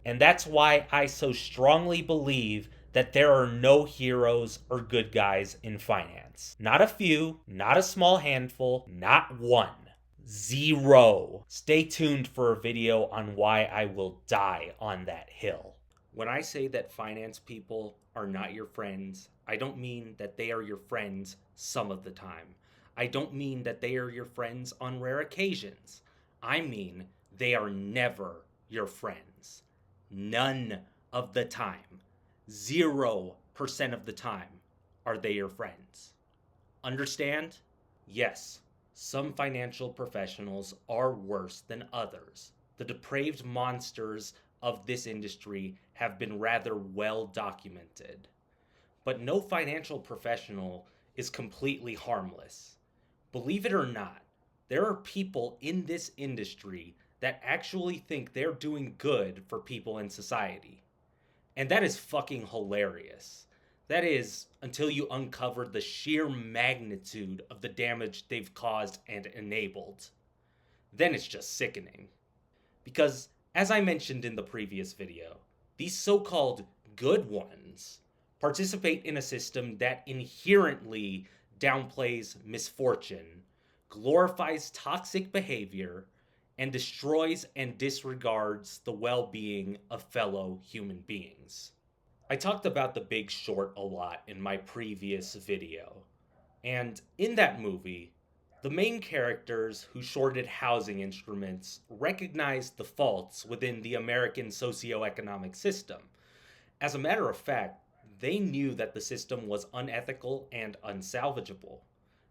And that's why I so strongly believe that there are no heroes or good guys in finance. Not a few, not a small handful, not one. Zero. Stay tuned for a video on why I will die on that hill. When I say that finance people are not your friends, I don't mean that they are your friends some of the time. I don't mean that they are your friends on rare occasions. I mean they are never your friends. None of the time. 0% of the time are they your friends. Understand? Yes, some financial professionals are worse than others. The depraved monsters of this industry have been rather well documented. But no financial professional is completely harmless. Believe it or not, there are people in this industry that actually think they're doing good for people in society. And that is fucking hilarious. That is, until you uncover the sheer magnitude of the damage they've caused and enabled. Then it's just sickening. Because, as I mentioned in the previous video, these so-called good ones participate in a system that inherently downplays misfortune, glorifies toxic behavior, and destroys and disregards the well-being of fellow human beings. I talked about The Big Short a lot in my previous video, and in that movie, the main characters who shorted housing instruments recognized the faults within the American socioeconomic system. As a matter of fact, they knew that the system was unethical and unsalvageable.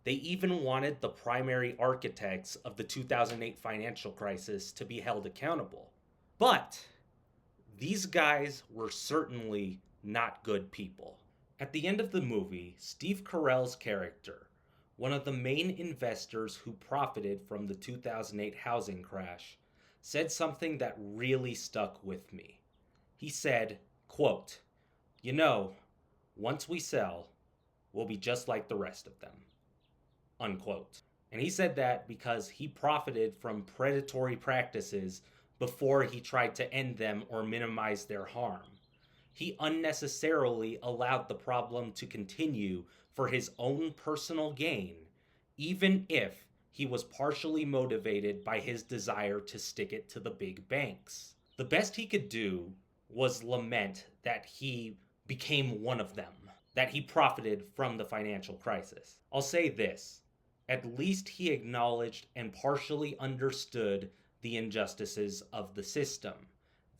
They even wanted the primary architects of the 2008 financial crisis to be held accountable. But these guys were certainly not good people. At the end of the movie, Steve Carell's character, one of the main investors who profited from the 2008 housing crash, said something that really stuck with me. He said, quote, "You know, once we sell, we'll be just like the rest of them." Unquote. And he said that because he profited from predatory practices before he tried to end them or minimize their harm. He unnecessarily allowed the problem to continue for his own personal gain, even if he was partially motivated by his desire to stick it to the big banks. The best he could do was lament that he became one of them, that he profited from the financial crisis. I'll say this, at least he acknowledged and partially understood the injustices of the system.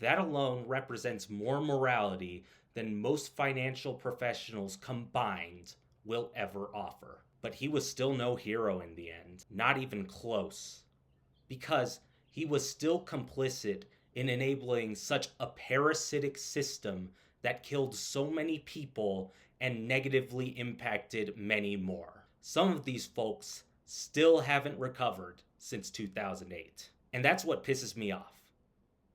That alone represents more morality than most financial professionals combined will ever offer. But he was still no hero in the end, not even close. Because he was still complicit in enabling such a parasitic system that killed so many people and negatively impacted many more. Some of these folks still haven't recovered since 2008. And that's what pisses me off.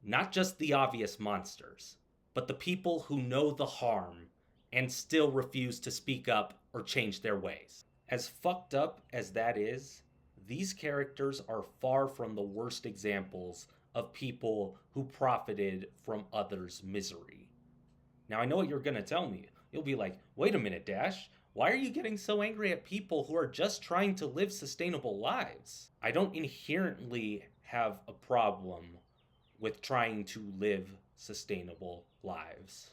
Not just the obvious monsters, but the people who know the harm and still refuse to speak up or change their ways. As fucked up as that is, these characters are far from the worst examples of people who profited from others' misery. Now I know what you're gonna tell me. You'll be like, wait a minute, Dash, why are you getting so angry at people who are just trying to live sustainable lives? I don't inherently have a problem with trying to live sustainable lives.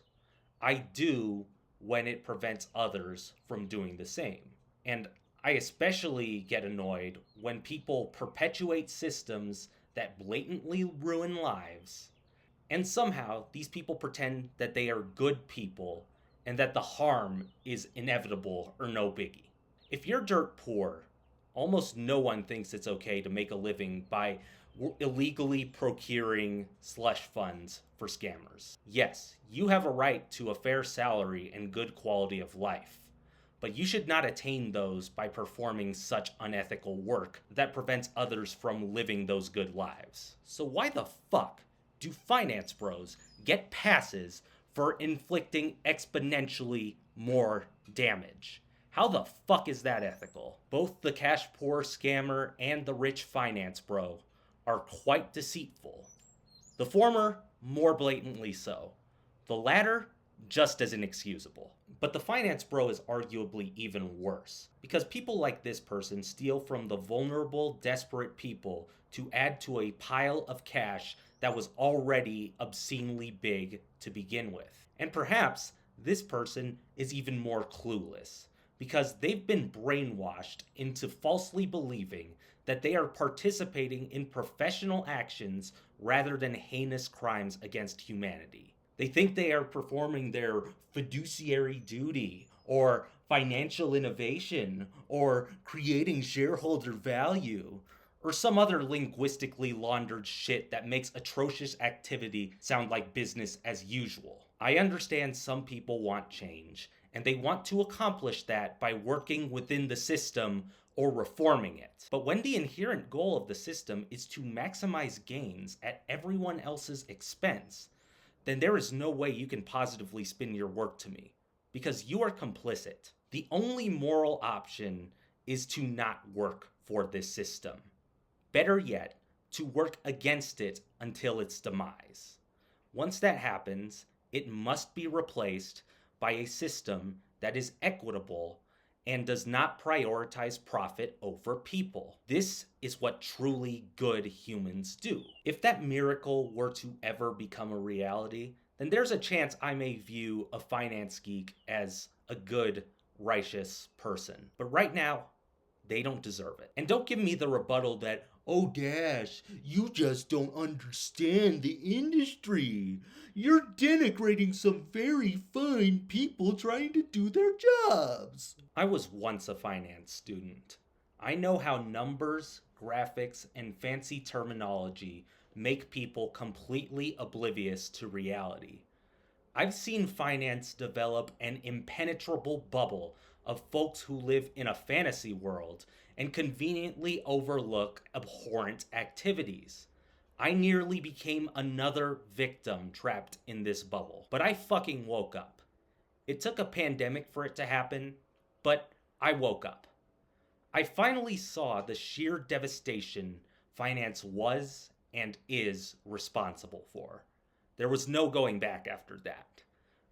I do when it prevents others from doing the same. And I especially get annoyed when people perpetuate systems that blatantly ruin lives, and somehow these people pretend that they are good people and that the harm is inevitable or no biggie. If you're dirt poor, almost no one thinks it's okay to make a living by illegally procuring slush funds for scammers. Yes, you have a right to a fair salary and good quality of life, but you should not attain those by performing such unethical work that prevents others from living those good lives. So why the fuck do finance bros get passes for inflicting exponentially more damage? How the fuck is that ethical? Both the cash poor scammer and the rich finance bro are quite deceitful. The former more blatantly so. The latter, just as inexcusable. But the finance bro is arguably even worse, because people like this person steal from the vulnerable, desperate people to add to a pile of cash that was already obscenely big to begin with. And perhaps this person is even more clueless, because they've been brainwashed into falsely believing that they are participating in professional actions rather than heinous crimes against humanity. They think they are performing their fiduciary duty or financial innovation or creating shareholder value or some other linguistically laundered shit that makes atrocious activity sound like business as usual. I understand some people want change, and they want to accomplish that by working within the system or reforming it. But when the inherent goal of the system is to maximize gains at everyone else's expense, then there is no way you can positively spin your work to me, because you are complicit. The only moral option is to not work for this system. Better yet, to work against it until its demise. Once that happens, it must be replaced by a system that is equitable and does not prioritize profit over people. This is what truly good humans do. If that miracle were to ever become a reality, then there's a chance I may view a finance geek as a good, righteous person. But right now, they don't deserve it. And don't give me the rebuttal that, oh, Dash, you just don't understand the industry. You're denigrating some very fine people trying to do their jobs. I was once a finance student. I know how numbers, graphics, and fancy terminology make people completely oblivious to reality. I've seen finance develop an impenetrable bubble of folks who live in a fantasy world and conveniently overlook abhorrent activities. I nearly became another victim trapped in this bubble. But I fucking woke up. It took a pandemic for it to happen, but I woke up. I finally saw the sheer devastation finance was and is responsible for. There was no going back after that.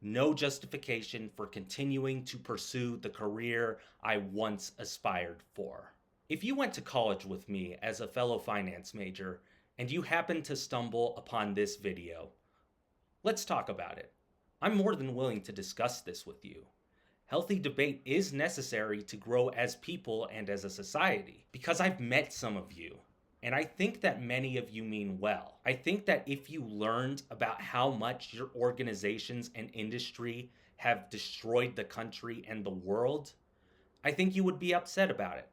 No justification for continuing to pursue the career I once aspired for. If you went to college with me as a fellow finance major and you happen to stumble upon this video, let's talk about it. I'm more than willing to discuss this with you. Healthy debate is necessary to grow as people and as a society, because I've met some of you. And I think that many of you mean well. I think that if you learned about how much your organizations and industry have destroyed the country and the world, I think you would be upset about it.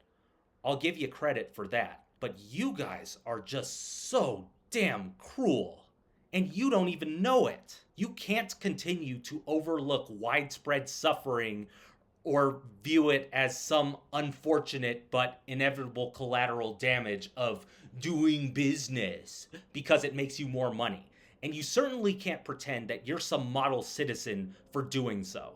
I'll give you credit for that. But you guys are just so damn cruel. And you don't even know it. You can't continue to overlook widespread suffering or view it as some unfortunate but inevitable collateral damage of doing business because it makes you more money. And you certainly can't pretend that you're some model citizen for doing so.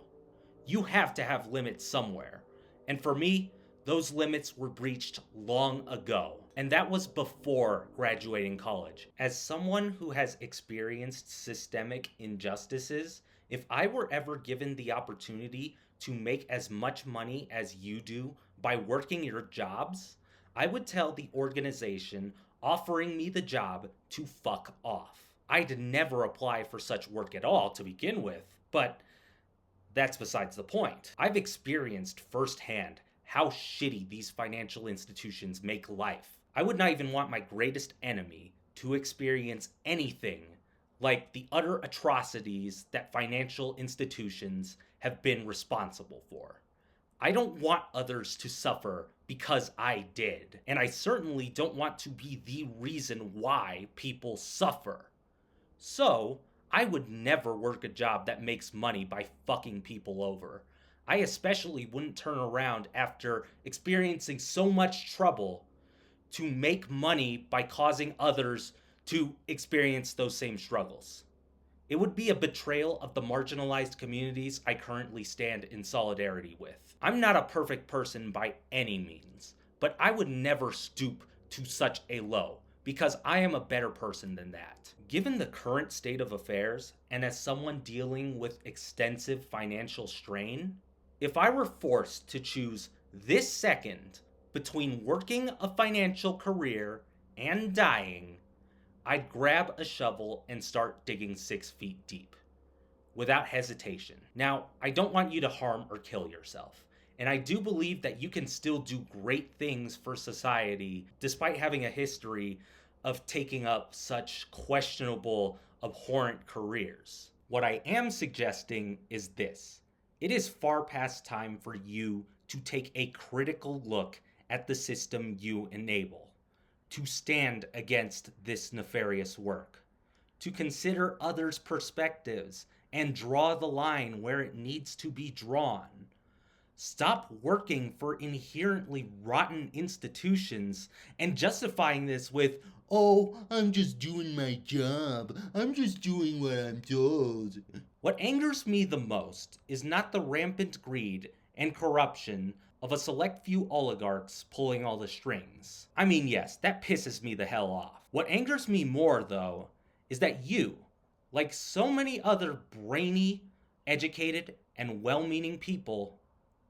You have to have limits somewhere. And for me, those limits were breached long ago. And that was before graduating college. As someone who has experienced systemic injustices, if I were ever given the opportunity to make as much money as you do by working your jobs, I would tell the organization offering me the job to fuck off. I'd never apply for such work at all to begin with, but that's besides the point. I've experienced firsthand how shitty these financial institutions make life. I would not even want my greatest enemy to experience anything like the utter atrocities that financial institutions have been responsible for. I don't want others to suffer because I did, and I certainly don't want to be the reason why people suffer. So, I would never work a job that makes money by fucking people over. I especially wouldn't turn around after experiencing so much trouble to make money by causing others to experience those same struggles. It would be a betrayal of the marginalized communities I currently stand in solidarity with. I'm not a perfect person by any means, but I would never stoop to such a low, because I am a better person than that. Given the current state of affairs, and as someone dealing with extensive financial strain, if I were forced to choose this second between working a financial career and dying, I'd grab a shovel and start digging 6 feet deep, without hesitation. Now, I don't want you to harm or kill yourself, and I do believe that you can still do great things for society despite having a history of taking up such questionable, abhorrent careers. What I am suggesting is this: it is far past time for you to take a critical look at the system you enable, to stand against this nefarious work, to consider others' perspectives and draw the line where it needs to be drawn. Stop working for inherently rotten institutions and justifying this with, oh, I'm just doing my job. I'm just doing what I'm told. What angers me the most is not the rampant greed and corruption of a select few oligarchs pulling all the strings. I mean, yes, that pisses me the hell off. What angers me more, though, is that you, like so many other brainy, educated, and well-meaning people,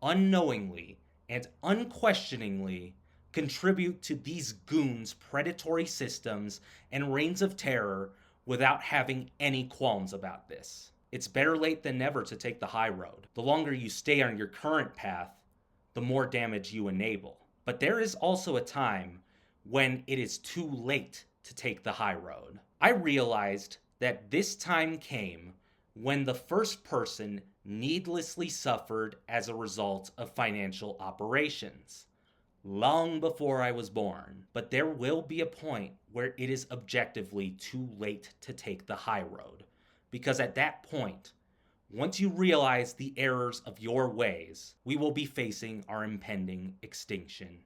unknowingly and unquestioningly contribute to these goons' predatory systems and reigns of terror without having any qualms about this. It's better late than never to take the high road. The longer you stay on your current path, the more damage you enable. But there is also a time when it is too late to take the high road. I realized that this time came when the first person needlessly suffered as a result of financial operations, long before I was born. But there will be a point where it is objectively too late to take the high road, because at that point, once you realize the errors of your ways, we will be facing our impending extinction.